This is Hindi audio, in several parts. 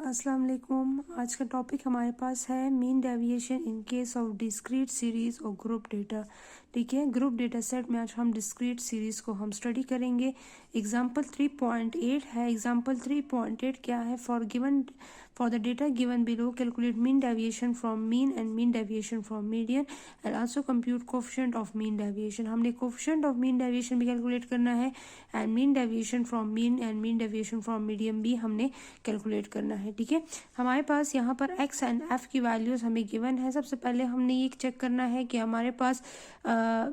अस्सलाम वालेकुम। आज का टॉपिक हमारे पास है mean deviation in case of discrete series और ग्रुप डेटा। ठीक है, ग्रुप डेटा सेट में आज हम डिस्क्रीट सीरीज को हम स्टडी करेंगे। एग्जांपल 3.8 है। एग्जांपल 3.8 क्या है? For the data given below calculate mean deviation from mean and mean deviation from median and also compute coefficient of mean deviation. हमने कोफिशिएंट ऑफ मीन डेविएशन भी कैलकुलेट करना है and mean deviation from mean and mean deviation from medium भी हमने कैलकुलेट करना है। ठीक है, हमारे पास यहाँ पर एक्स एंड एफ की वैल्यूज हमें गिवन है। सबसे पहले हमने ये चेक करना है कि हमारे पास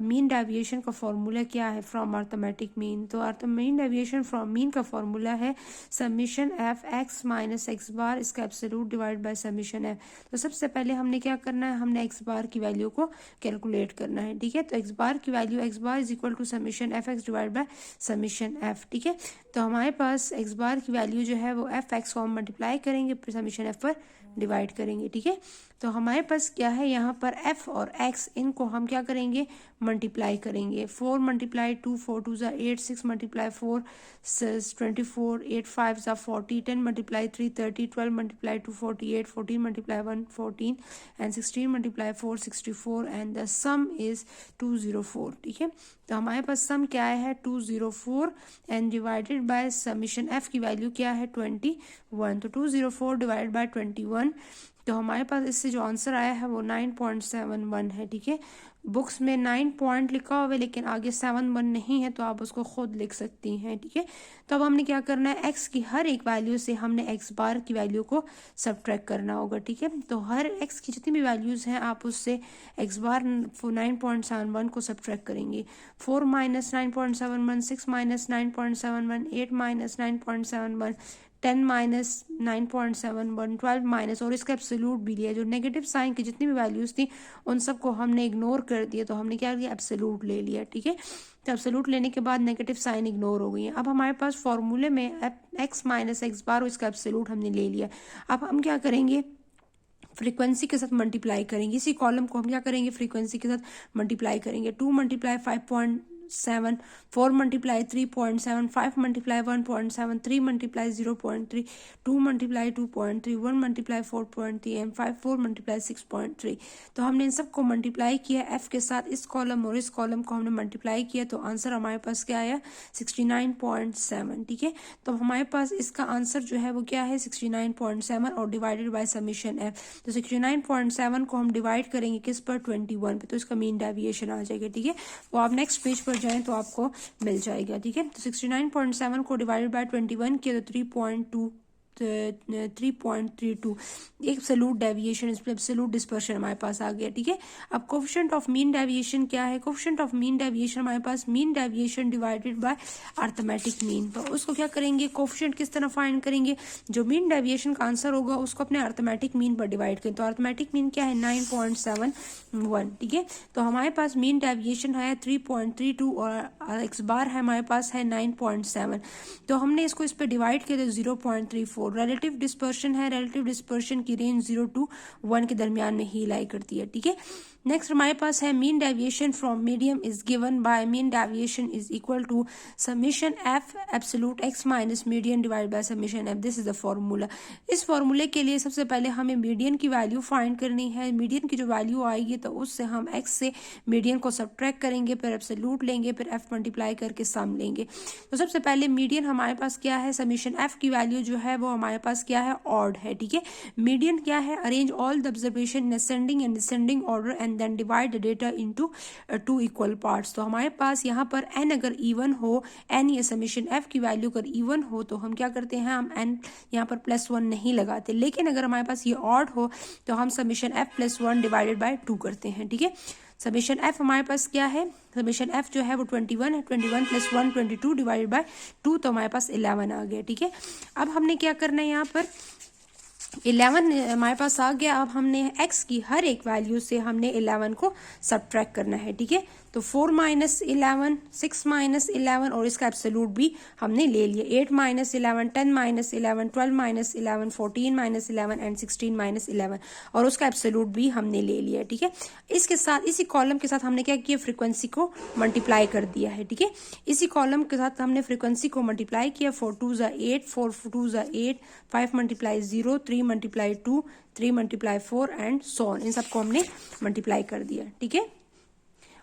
मीन डेविएशन का फॉर्मूला क्या है फ्रॉम अर्थमेटिक मीन। तो मीन डेविएशन फ्रॉम मीन का फॉर्मूला है summation F X minus X bar इसका absolute divide by summation F. तो सबसे पहले हमने क्या करना है, हमने एक्स बार की वैल्यू को कैलकुलेट करना है। ठीक है, तो एक्स बार की value x bar is equal to summation F x divide by summation f. ठीक है, तो हमारे पास एक्स बार की वैल्यू जो है वो एफ एक्स को हम मल्टीप्लाई करेंगे फिर समीशन एफ पर डिवाइड करेंगे। ठीक है, तो हमारे पास क्या है, यहाँ पर एफ और एक्स इनको हम क्या करेंगे, मल्टीप्लाई करेंगे। 4 मल्टीप्लाई 2 4 2 ज़ा 8, 6 मल्टीप्लाई 4 24, 8 5 ज़ा 40, 10 multiply 3 30, 12 multiply 2 48, 14 multiply 1 14 and 16 multiply 4 64 and the some is 204। ठीक है, तो हमारे पास सम क्या है 204 and divided by summation F की वैल्यू क्या है 21। तो 204 डिवाइड बाय 21, तो हमारे पास इससे जो आंसर आया है वो 9.71 है। ठीक है, बुक्स में 9 पॉइंट लिखा हुआ है लेकिन आगे 71 नहीं है, तो आप उसको खुद लिख सकती हैं। ठीक है, तो अब हमने क्या करना है, एक्स की हर एक वैल्यू से हमने एक्स बार की वैल्यू को सब्ट्रैक्ट करना होगा। ठीक है, तो हर एक्स की जितनी भी वैल्यूज हैं आप उससे एक्स बार 9.71 को सब्ट्रैक्ट करेंगे। 4 minus 9.71, 6 minus 9.71, 8 minus 9.71, 10 minus 9.71, 12 minus, और इसका एब्सोल्यूट भी लिया। जो नेगेटिव साइन की जितनी भी वैल्यूज थी उन सबको हमने इग्नोर कर दिया, तो हमने क्या किया, एब्सोल्यूट ले लिया। ठीक है, तो एब्सोल्यूट लेने के बाद नेगेटिव साइन इग्नोर हो गई है। अब हमारे पास फॉर्मूले में एक्स माइनस एक्स बार इसका एब्सोल्यूट हमने ले लिया। अब हम क्या करेंगे, फ्रीक्वेंसी के साथ मल्टीप्लाई करेंगे। इसी कॉलम को हम क्या करेंगे, फ्रीक्वेंसी के साथ मल्टीप्लाई करेंगे। 2 multiply 5.7, 4 multiply 3.7, 5 multiply 1.7, 3 multiply 0.3, 2 multiply 2.3, 1 multiply 4.3 and 4 multiply 6.3। तो हमने इन सबको मल्टीप्लाई किया एफ के साथ, इस कॉलम और इस कॉलम को हमने मल्टीप्लाई किया, तो आंसर हमारे पास क्या आया 69.7। ठीक है, तो हमारे पास इसका आंसर जो है वो क्या है 69.7 और डिवाइडेड बाय समीशन एफ। तो 69.7 को हम डिवाइड करेंगे किस पर, 21 पे, तो इसका मीन डेविएशन आ जाएगा। ठीक है, वो आप नेक्स्ट पेज पर जाएं तो आपको मिल जाएगा। ठीक है, तो 69.7 को डिवाइडेड बाय 21 किया तो 3.32 एक एब्सोल्यूट डेविएशन, इस पे एब्सोल्यूट डिस्पर्शन हमारे पास आ गया। ठीक है, अब कोफिशिएंट ऑफ मीन डेविएशन क्या है, कोफिशिएंट ऑफ मीन डेविएशन हमारे पास mean deviation divided by arithmetic mean. तो उसको क्या करेंगे, कोफिशिएंट किस तरह फाइंड करेंगे, जो मीन डेविएशन का आंसर होगा उसको अपने अर्थमेटिक मीन पर डिवाइड करें। तो अर्थमेटिक मीन क्या है 9.71। ठीक है, तो हमारे पास मीन डेविएशन है 3.32 और एक्स बार है हमारे पास है 9.7। तो हमने इसको इस पर डिवाइड किया तो 0.34। रिलेटिव डिस्पर्शन है, रिलेटिव डिस्पर्शन की रेंज 0 to 1 के दरमियान में ही लाई करती है। ठीक है, नेक्स्ट हमारे पास है mean deviation from medium is given by mean deviation is equal to summation f absolute x minus median divide by summation f. This is the formula. इस फॉर्मूले के लिए सबसे पहले हमें मीडियन की वैल्यू फाइंड करनी है। मीडियन की जो वैल्यू आएगी तो उससे हम एक्स से मीडियन को सब्ट्रैक्ट करेंगे, फिर एब्सोल्यूट लेंगे, फिर एफ मल्टीप्लाई करके सम लेंगे। तो सबसे पहले मीडियन हमारे पास क्या है, समीशन एफ की वैल्यू जो है वो हमारे पास क्या है, ऑड है। ठीक है, मीडियन क्या है, arrange all the observation in ascending and descending order and then divide the data into 2 equal parts. तो हमारे पास यहाँ पर एन अगर इवन हो, एन ये समीशन एफ की वैल्यू अगर इवन हो तो हम क्या करते हैं, हम एन यहाँ पर +1 नहीं लगाते। लेकिन अगर हमारे पास ये ऑड हो तो हम समीशन एफ +1 डिवाइडेड बाय 2 करते हैं। ठीक है, समीशन एफ हमारे पास क्या है, समीशन एफ जो है वो 21 है, 21 + 1 22 डिवाइडेड बाय 2, तो हमारे पास 11 आ गया। ठीक है, अब हमने क्या करना है, यहाँ पर 11 हमारे पास आ गया। अब हमने x की हर एक वैल्यू से हमने 11 को सब्ट्रैक्ट करना है। ठीक है, तो 4 माइनस 11, 6 माइनस 11 और इसका एब्सोल्यूट भी हमने ले लिया। 8 minus 11, 10 minus 11, 12 minus 11, 14 minus 11 and 16 minus 11 और उसका एब्सोल्यूट भी हमने ले लिया। ठीक है, इसके साथ इसी कॉलम के साथ हमने क्या किया, फ्रीक्वेंसी को मल्टीप्लाई कर दिया है। ठीक है, इसी कॉलम के साथ हमने फ्रीक्वेंसी को मल्टीप्लाई किया। 4 2 ज़ा 8, 4 2 ज़ा 8, 5 multiply 0, 3 multiply 2, 3 multiply 4 and so on. इन सबको हमने मल्टीप्लाई कर दिया। ठीक है,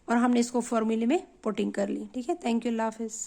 और हमने इसको फॉर्मूले में पुटिंग कर ली। ठीक है, थैंक यू, अल्लाह हाफिज।